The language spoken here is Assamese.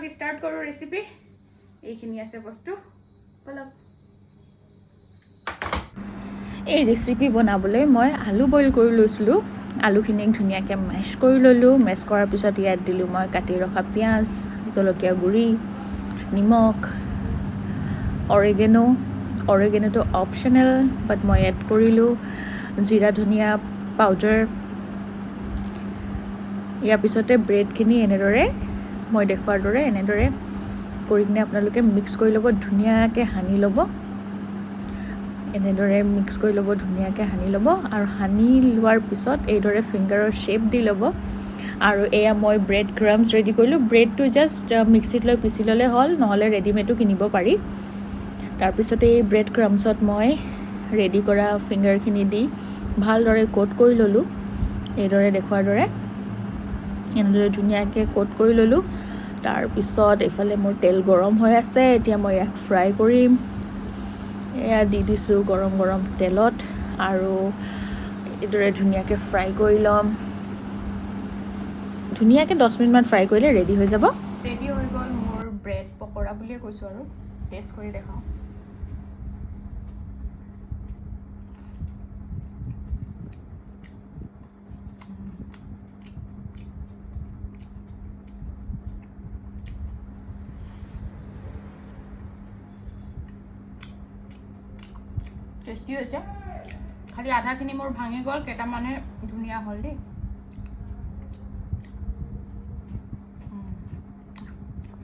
ষ্টাৰ্ট কৰোঁ ৰেচিপি এইখিনি আছে বস্তু অলপ এই ৰেচিপি বনাবলৈ মই আলু বইল কৰি লৈছিলোঁ আলুখিনিক ধুনীয়াকৈ মেছ কৰি ল'লোঁ মেছ কৰাৰ পিছত ইয়াত দিলোঁ মই কাটি ৰখা পিঁয়াজ জলকীয়া গুড়ি নিমখ অৰেগেনোটো অপশ্যনেল বাট মই এড কৰিলোঁ জিৰা ধনিয়া পাউডাৰ ইয়াৰ পিছতে ব্ৰেডখিনি এনেদৰে মই দেখুৱাৰ দৰে এনেদৰে কৰি কিনে আপোনালোকে মিক্স কৰি ল'ব ধুনীয়াকৈ সানি ল'ব এনেদৰে মিক্স কৰি ল'ব ধুনীয়াকৈ সানি ল'ব আৰু সানি লোৱাৰ পিছত এইদৰে ফিংগাৰৰ শ্বেপ দি ল'ব আৰু এয়া মই ব্ৰেড ক্ৰাম্ছ ৰেডি কৰিলোঁ ব্ৰেডটো জাষ্ট মিক্সিত লৈ পিচি ল'লে হ'ল নহ'লে ৰেডিমেডো কিনিব পাৰি তাৰপিছতে এই ব্ৰেড ক্ৰাম্ছত মই ৰেডি কৰা ফিংগাৰখিনি দি ভালদৰে কোট কৰি ল'লোঁ এইদৰে দেখুৱাৰ দৰে এনেদৰে ধুনীয়াকৈ কোট কৰি ল'লোঁ তাৰপিছত এইফালে মোৰ তেল গৰম হৈ আছে এতিয়া মই ইয়াক ফ্ৰাই কৰিম এয়া দি দিছোঁ গৰম গৰম তেলত আৰু এইদৰে ধুনীয়াকৈ ফ্ৰাই কৰি ল'ম ধুনীয়াকৈ 10 মিনিটমান ফ্ৰাই কৰিলে ৰেডি হৈ যাব ৰেডি হৈ গ'ল মোৰ ব্ৰেড পকৰা বুলিয়ে কৈছোঁ আৰু টেষ্ট কৰি দেখাওঁ টেষ্টি হৈছে খালি আধাখিনি মোৰ ভাঙি গ'ল কেইটামানে ধুনীয়া হ'ল দেই